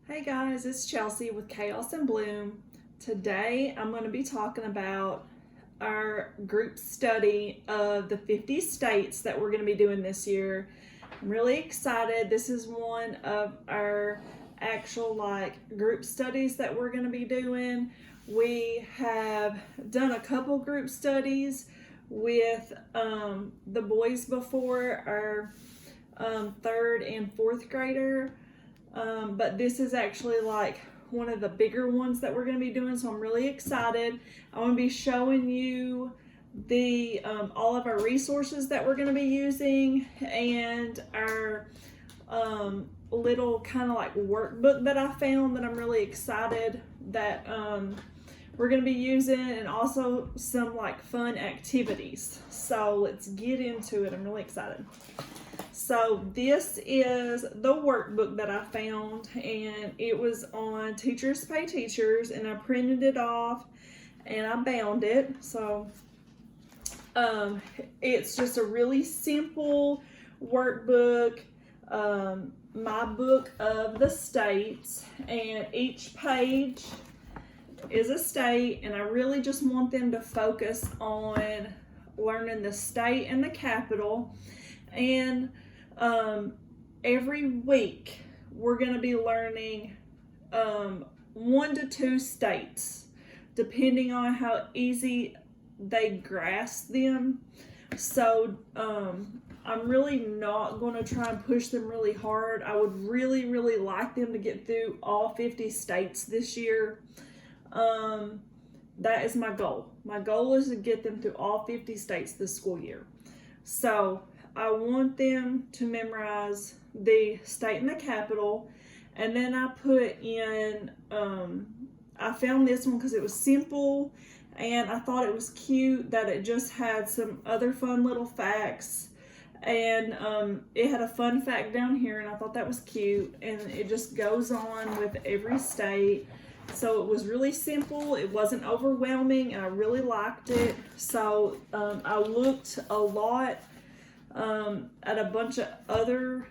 Hey guys, it's Chelsea with Chaos and Bloom. Today I'm going to be talking about our group study of the 50 states that we're going to be doing this year. I'm really excited. This is one of our actual group studies that we're going to be doing. We have done a couple group studies with the boys before, our third and fourth grader. But this is actually one of the bigger ones that we're going to be doing, so I'm really excited. I want to be showing you the all of our resources that we're going to be using and our little kind of workbook that I found that I'm really excited that we're going to be using, and also some fun activities. So let's get into it. I'm really excited. So this is the workbook that I found, and it was on Teachers Pay Teachers, and I printed it off and I bound it. So it's just a really simple workbook, my book of the states, and each page is a state, and I really just want them to focus on learning the state and the capital. And every week we're going to be learning 1 to 2 states, depending on how easy they grasp them. So I'm really not going to try and push them really hard. I would really like them to get through all 50 states this year. That is my goal. My goal is to get them through all 50 states this school year. So I want them to memorize the state and the capital, and then I put in, I found this one because it was simple, and I thought it was cute that it just had some other fun little facts, and it had a fun fact down here, and I thought that was cute, and it just goes on with every state. So it was really simple, it wasn't overwhelming, and I really liked it. So I looked a lot at a bunch of other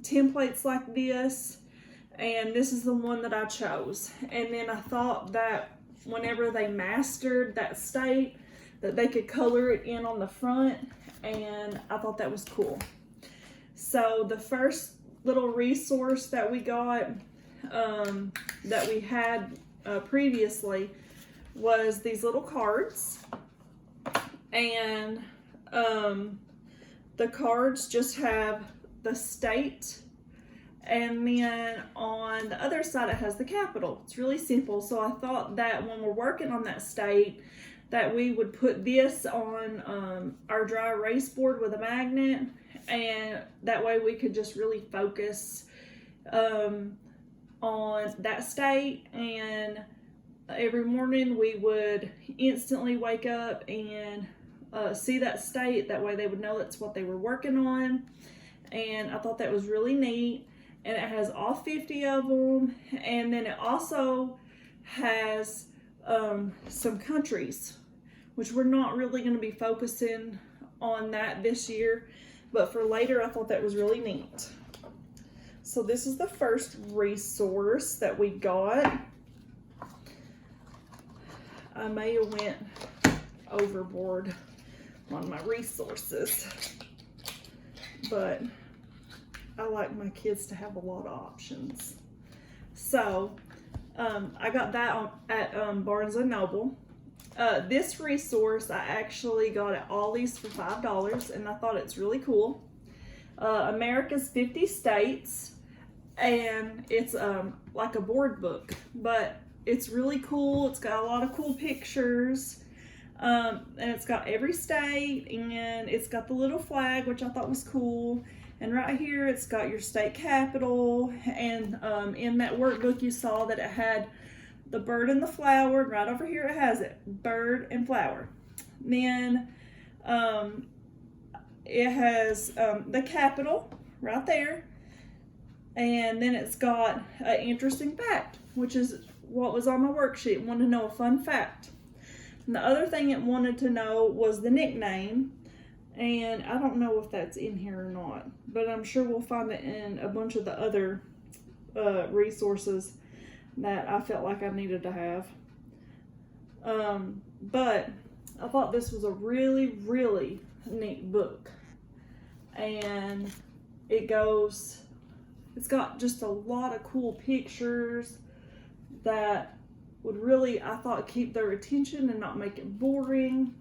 templates like this, and this is the one that I chose. And then I thought that whenever they mastered that state, that they could color it in on the front, and I thought that was cool. So the first little resource that we got, that we had previously, was these little cards, and the cards just have the state, and then on the other side it has the capital. It's really simple. So I thought that when we're working on that state, that we would put this on our dry erase board with a magnet, and that way we could just really focus on that state. And every morning we would instantly wake up and see that state. That way they would know that's what they were working on, and I thought that was really neat. And it has all 50 of them, and then it also has some countries, which we're not really going to be focusing on that this year, but for later I thought that was really neat. So this is the first resource that we got. I may have went overboard on my resources, but I like my kids to have a lot of options. So I got that at Barnes & Noble. This resource I actually got at Ollie's for $5, and I thought it's really cool. America's 50 States, and it's like a board book, but it's really cool. It's got a lot of cool pictures. And it's got every state, and it's got the little flag, which I thought was cool. And right here it's got your state capital, and in that workbook you saw that it had the bird and the flower, and right over here it has it, bird and flower. Then it has the capital right there, and then it's got an interesting fact, which is what was on my worksheet. It wanted to know a fun fact. And the other thing it wanted to know was the nickname, and I don't know if that's in here or not, but I'm sure we'll find it in a bunch of the other resources that I felt like I needed to have. But I thought this was a really, really neat book. And it's got just a lot of cool pictures that would really, I thought, keep their attention and not make it boring.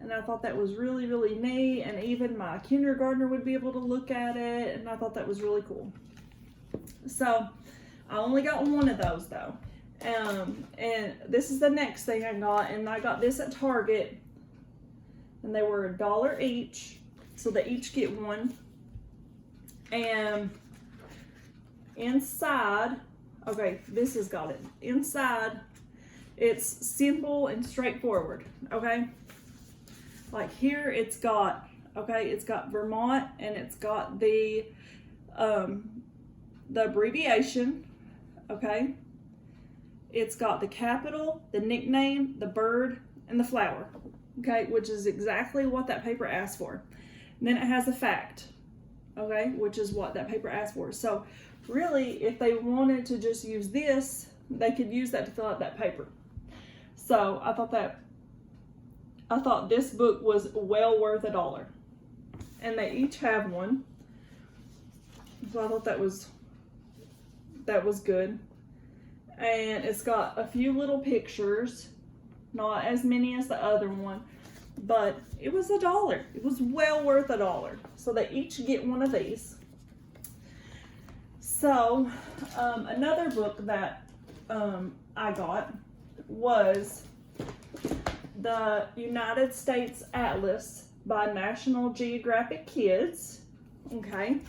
And I thought that was really, really neat. And even my kindergartner would be able to look at it. And I thought that was really cool. So I only got one of those though. And this is the next thing I got. And I got this at Target. And they were $1 each. So they each get one. And inside, okay, this has got it. Inside, it's simple and straightforward, okay? Like here it's got Vermont, and it's got the abbreviation, okay? It's got the capital, the nickname, the bird, and the flower, okay? Which is exactly what that paper asked for. And then it has a fact, okay? Which is what that paper asked for. So really, if they wanted to just use this, they could use that to fill out that paper. So I thought this book was well worth $1. And they each have one. So I thought that was good. And it's got a few little pictures, not as many as the other one, but it was $1. It was well worth $1. So they each get one of these. So another book that I got was the United States Atlas by National Geographic Kids, okay?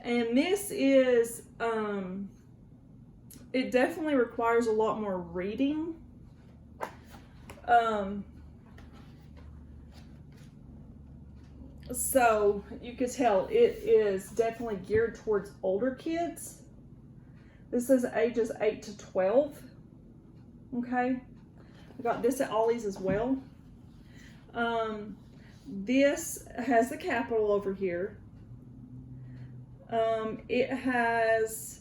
And this is, it definitely requires a lot more reading. So you could tell it is definitely geared towards older kids. This is ages 8 to 12, okay? I got this at Ollie's as well. This has the capital over here. It has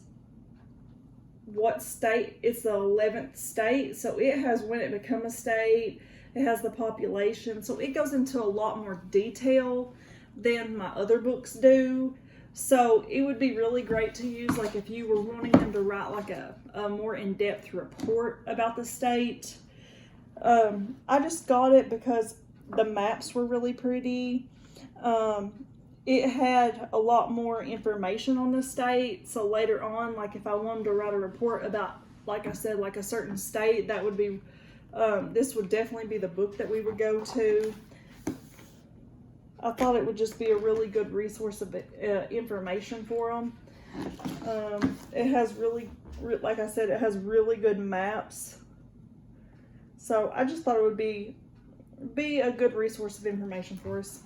what state, it's the 11th state, so it has when it became a state, it has the population, so it goes into a lot more detail than my other books do. So it would be really great to use, like if you were wanting them to write like a more in-depth report about the state. I just got it because the maps were really pretty. It had a lot more information on the state, so later on, like if I wanted to write a report about, like I said, like a certain state, that would be, this would definitely be the book that we would go to. I thought it would just be a really good resource of information for them. It has really, like I said, it has really good maps. So I just thought it would be a good resource of information for us.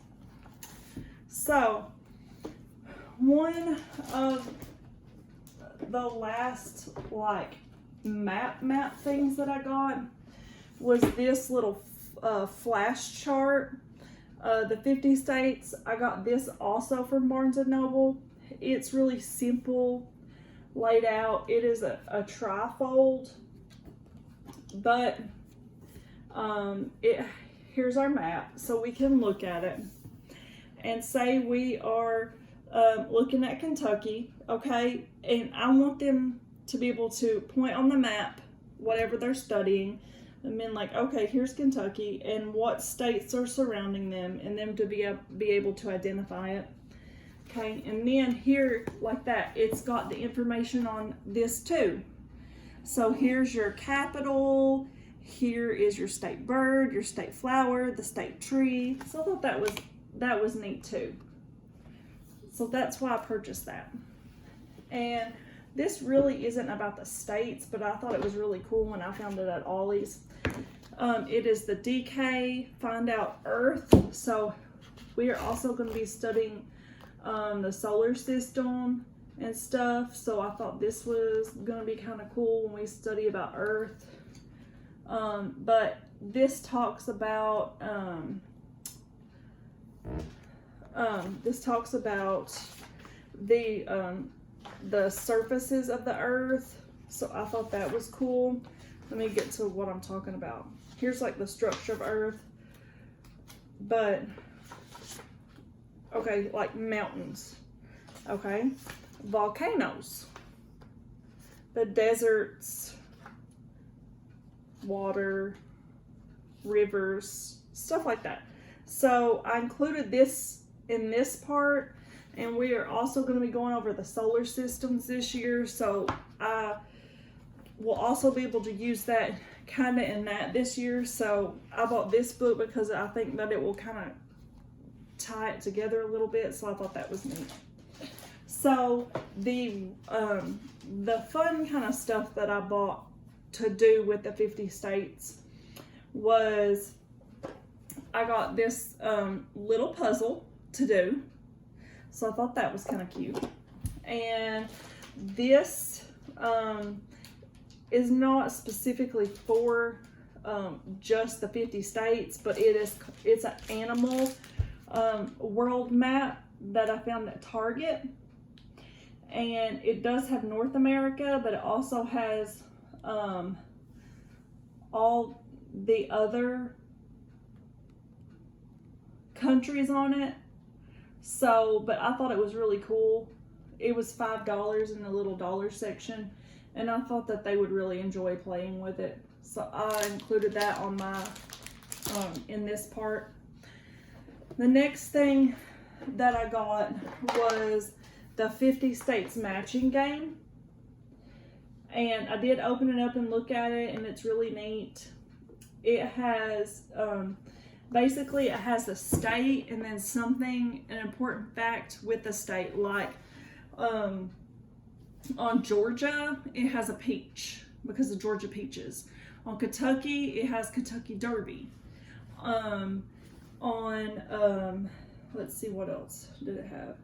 So one of the last like map things that I got was this little flash chart. The 50 states. I got this also from Barnes & Noble. It's really simple laid out. It is a trifold, but here's our map, so we can look at it and say we are looking at Kentucky, okay? And I want them to be able to point on the map whatever they're studying, and then like, okay, here's Kentucky and what states are surrounding them, and them to be able to identify it. Okay, and then here, like that, it's got the information on this too. So here's your capital, here is your state bird, your state flower, the state tree. So I thought that was neat too. So that's why I purchased that. And this really isn't about the states, but I thought it was really cool when I found it at Ollie's. It is the DK Find Out Earth. So we are also going to be studying the solar system and stuff. So I thought this was going to be kind of cool when we study about Earth. But this talks about the the surfaces of the earth. So I thought that was cool. Let me get to what I'm talking about. Here's like the structure of earth. But, okay, like mountains. Okay. Volcanoes. The deserts. Water. Rivers. Stuff like that. So I included this in this part, and we are also going to be going over the solar systems this year, so I will also be able to use that kind of in that this year. So I bought this book because I think that it will kind of tie it together a little bit, so I thought that was neat. So the fun kind of stuff that I bought to do with the 50 states was I got this little puzzle to do. So I thought that was kind of cute. And this is not specifically for just the 50 states, but it's an animal world map that I found at Target. And it does have North America, but it also has all the other countries on it. So, but I thought it was really cool. It was $5 in the little dollar section, and I thought that they would really enjoy playing with it. So I included that on my in this part. The next thing that I got was the 50 states matching game, and I did open it up and look at it, and it's really neat. It has basically, it has the state and then something, an important fact with the state, like on Georgia, it has a peach because of Georgia peaches. On Kentucky, it has Kentucky Derby. Let's see, what else did it have?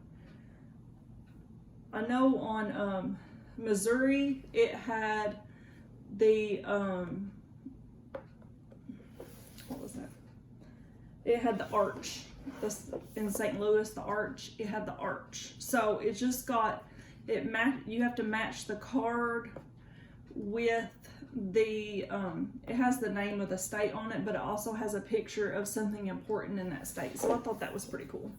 I know on Missouri, it had the, what was that? It had the arch. In St. Louis, the arch, it had the arch. So it just got, you have to match the card with the, it has the name of the state on it, but it also has a picture of something important in that state. So I thought that was pretty cool.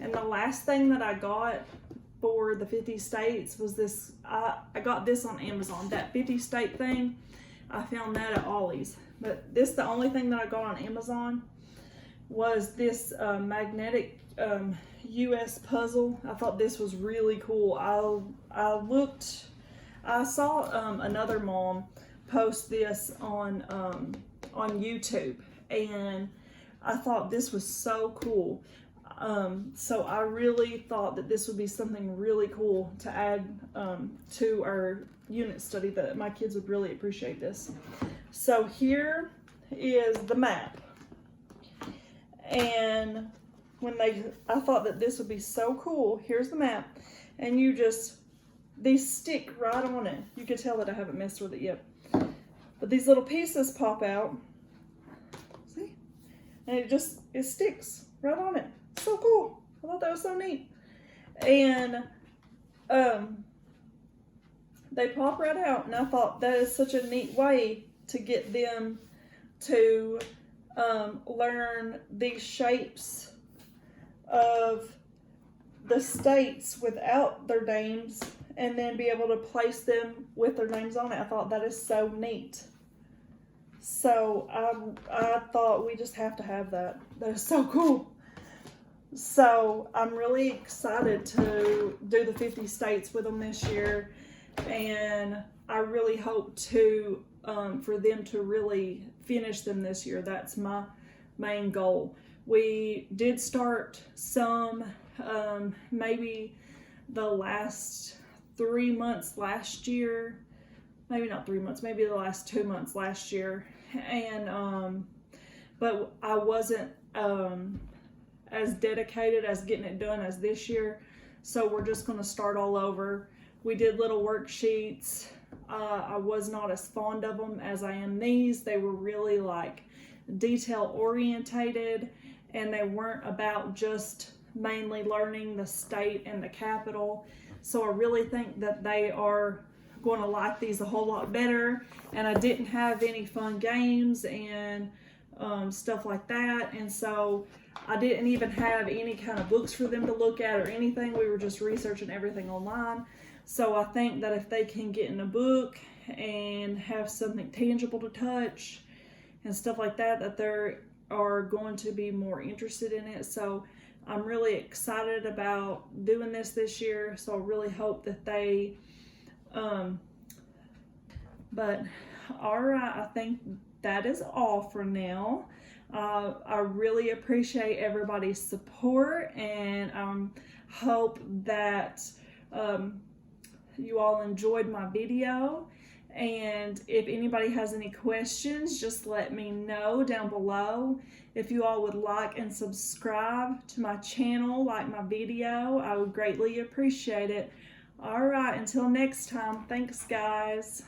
And the last thing that I got for the 50 states was this, I got this on Amazon. That 50 state thing, I found that at Ollie's. But this, the only thing that I got on Amazon was this magnetic US puzzle. I thought this was really cool. I saw another mom post this on YouTube, and I thought this was so cool. So I really thought that this would be something really cool to add to our unit study, that my kids would really appreciate this. So here is the map. And I thought that this would be so cool. Here's the map. And these stick right on it. You can tell that I haven't messed with it yet. But these little pieces pop out. See? And it sticks right on it. So cool. I thought that was so neat. And they pop right out. And I thought that is such a neat way to get them to learn these shapes of the states without their names, and then be able to place them with their names on it. I thought that is so neat. So I thought we just have to have that. That is so cool. So I'm really excited to do the 50 states with them this year, and I really hope to for them to really finish them this year. That's my main goal. We did start some maybe the last 3 months last year, maybe not 3 months, maybe the last 2 months last year, and but I wasn't as dedicated as getting it done as this year, so we're just going to start all over. We did little worksheets. I was not as fond of them as I am these. They were really like detail orientated, and they weren't about just mainly learning the state and the capital. So I really think that they are going to like these a whole lot better. And I didn't have any fun games and stuff like that. And so I didn't even have any kind of books for them to look at or anything. We were just researching everything online. So I think that if they can get in a book and have something tangible to touch and stuff like that, that they are going to be more interested in it. So I'm really excited about doing this year. So I really hope that they, but all right, I think that is all for now. I really appreciate everybody's support, and hope that you all enjoyed my video. And if anybody has any questions, just let me know down below. If you all would like and subscribe to my channel, like my video, I would greatly appreciate it. All right, until next time, thanks guys.